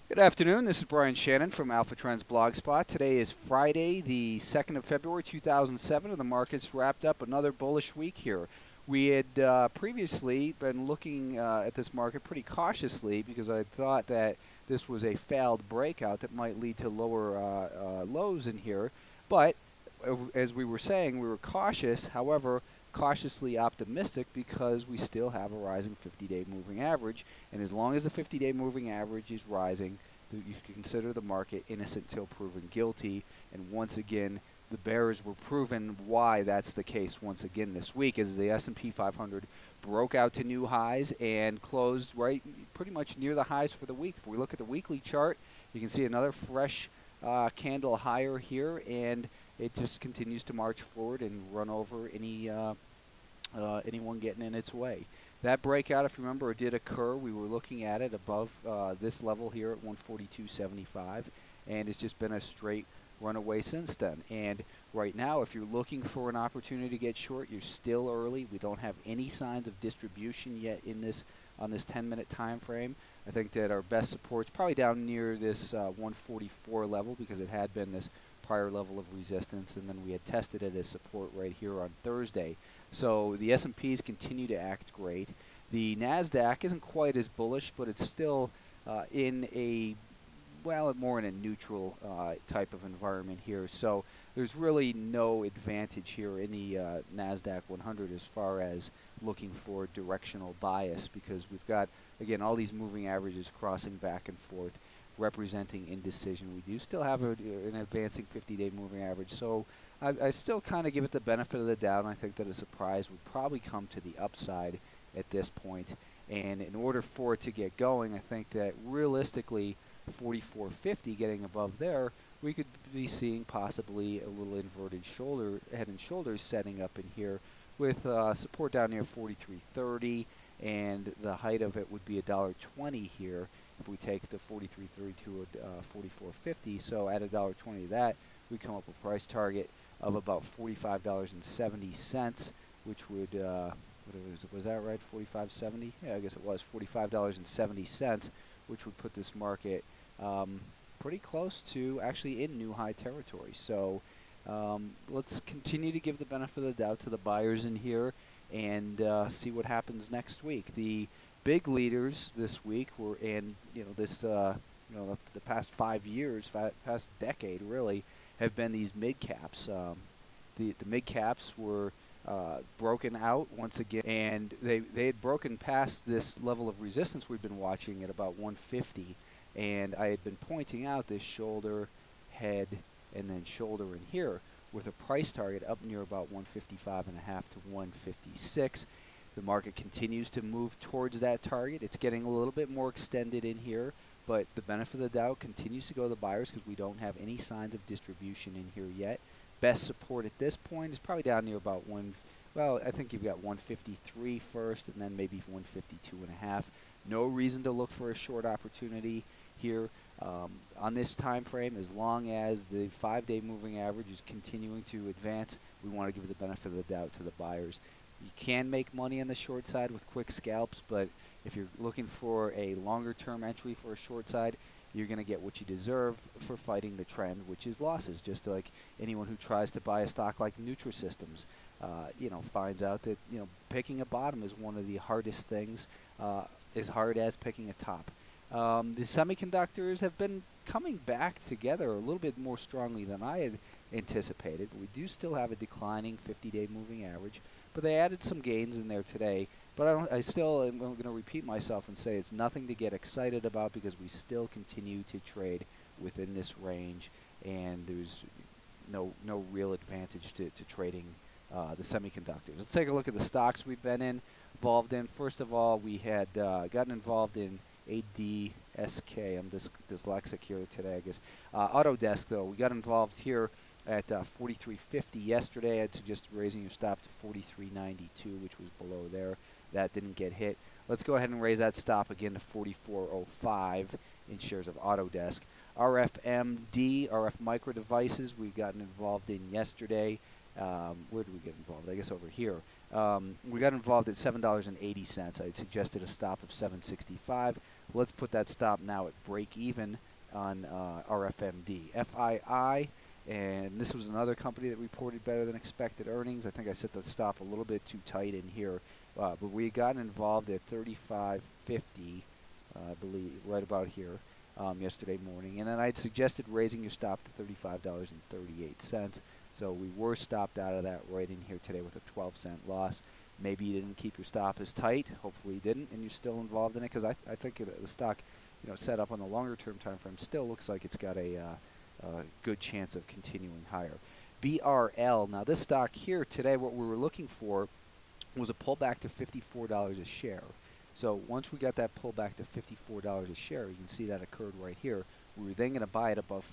Good afternoon. This is Brian Shannon from Alpha Trends Blogspot. Today is Friday, the 2nd of February, 2007, and the markets wrapped up another bullish week here. We had previously been looking at this market pretty cautiously because I thought that this was a failed breakout that might lead to lower lows in here. But as we were saying, we were cautious. However, cautiously optimistic because we still have a rising 50-day moving average, and as long as the 50-day moving average is rising, you can consider the market innocent till proven guilty. And once again, the bears were proven why that's the case once again this week, as the S&P 500 broke out to new highs and closed right pretty much near the highs for the week. If we look at the weekly chart, you can see another fresh candle higher here, and it just continues to march forward and run over anyone getting in its way. That breakout, if you remember, did occur. We were looking at it above this level here at 142.75, and it's just been a straight runaway since then. And right now, if you're looking for an opportunity to get short, you're still early. We don't have any signs of distribution yet in this on this 10-minute time frame. I think that our best support's probably down near this 144 level because it had been this prior level of resistance, and then we had tested it as support right here on Thursday. So the S&Ps continue to act great. The Nasdaq isn't quite as bullish, but it's still in a, well, more in a neutral type of environment here. So there's really no advantage here in the Nasdaq 100 as far as looking for directional bias, because we've got, again, all these moving averages crossing back and forth, representing indecision. We do still have an advancing 50-day moving average, so I still kind of give it the benefit of the doubt, and I think that a surprise would probably come to the upside at this point. And in order for it to get going, I think that realistically 44.50 getting above there, we could be seeing possibly a little inverted shoulder, head and shoulders setting up in here with support down near 43.30, and the height of it would be $1.20 here if we take the 43.30 to 44.50. So at $1.20 to that, we come up with a price target of about $45.70, which would was that right? 45.70? Yeah, I guess it was $45.70, which would put this market pretty close to actually in new high territory. So let's continue to give the benefit of the doubt to the buyers in here and see what happens next week. The big leaders this week were, and this the past 5 years, past decade really, have been these mid caps. The mid caps were broken out once again, and they had broken past this level of resistance we've been watching at about 150, and I had been pointing out this shoulder, head, and then shoulder in here with a price target up near about 155.5 to 156. The market continues to move towards that target. It's getting a little bit more extended in here, but the benefit of the doubt continues to go to the buyers because we don't have any signs of distribution in here yet. Best support at this point is probably down near about I think you've got 153 first, and then maybe 152.5. No reason to look for a short opportunity here on this time frame. As long as the 5-day moving average is continuing to advance, we want to give the benefit of the doubt to the buyers. You can make money on the short side with quick scalps, but if you're looking for a longer term entry for a short side, you're going to get what you deserve for fighting the trend, which is losses. Just like anyone who tries to buy a stock like Nutrisystems, finds out that picking a bottom is one of the hardest things, as hard as picking a top. The semiconductors have been coming back together a little bit more strongly than I had anticipated. We do still have a declining 50-day moving average, but they added some gains in there today. But I still am going to repeat myself and say it's nothing to get excited about because we still continue to trade within this range, and there's no real advantage to trading the semiconductors. Let's take a look at the stocks we've been involved in. First of all, we had gotten involved in ADSK. I'm dyslexic here today, I guess. Autodesk, though, we got involved here at 43.50 yesterday. I'd suggest raising your stop to 43.92, which was below there. That didn't get hit. Let's go ahead and raise that stop again to 44.05 in shares of Autodesk. RFMD, RF Micro Devices, we've gotten involved in yesterday. Where did we get involved? I guess over here. We got involved at $7.80. I suggested a stop of $7.65. let's put that stop now at break even on RFMD. FII, and this was another company that reported better than expected earnings. I think I set the stop a little bit too tight in here, but we got involved at 35.50, I believe, right about here, yesterday morning. And then I'd suggested raising your stop to $35.38. So we were stopped out of that right in here today with a 12-cent loss. Maybe you didn't keep your stop as tight. Hopefully you didn't, and you're still involved in it, because I think the stock, set up on the longer-term time frame, still looks like it's got a good chance of continuing higher. BRL. Now this stock here today, what we were looking for was a pullback to $54 a share. So once we got that pullback to $54 a share, you can see that occurred right here. We were then going to buy it above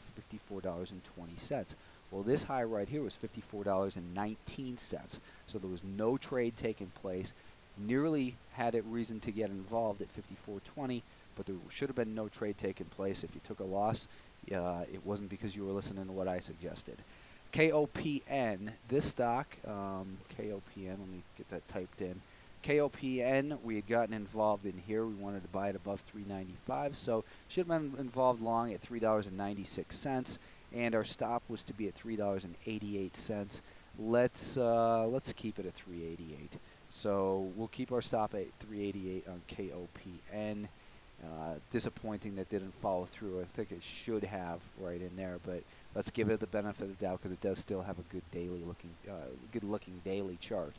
$54.20. Well, this high right here was $54.19. So there was no trade taking place. Nearly had it reason to get involved at $54.20, but there should have been no trade taking place. If you took a loss, it wasn't because you were listening to what I suggested. KOPN, this stock, KOPN, let me get that typed in. KOPN, we had gotten involved in here. We wanted to buy it above $3.95, so should have been involved long at $3.96, and our stop was to be at $3.88. Let's keep it at $3.88. So we'll keep our stop at $3.88 on KOPN. Disappointing that didn't follow through. I think it should have right in there, but let's give it the benefit of the doubt because it does still have a good good-looking daily chart.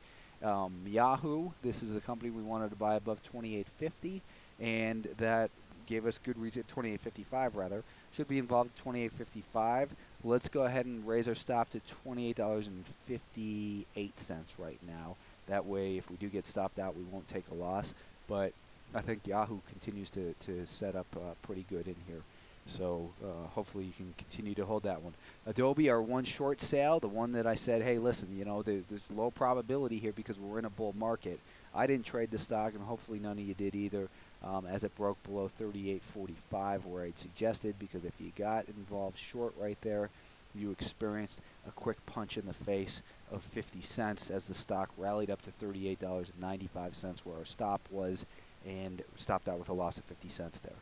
Yahoo, this is a company we wanted to buy above $28.50, and that gave us good reason. $28.55 rather. Should be involved at $28.55. Let's go ahead and raise our stop to $28.58 right now. That way, if we do get stopped out, we won't take a loss. But I think Yahoo continues to set up pretty good in here. So hopefully you can continue to hold that one. Adobe, our one short sale, the one that I said, hey, listen, there's low probability here because we're in a bull market. I didn't trade the stock, and hopefully none of you did either, as it broke below 38.45, where I'd suggested, because if you got involved short right there, you experienced a quick punch in the face of 50 cents as the stock rallied up to $38.95, where our stop was, and stopped out with a loss of 50 cents there.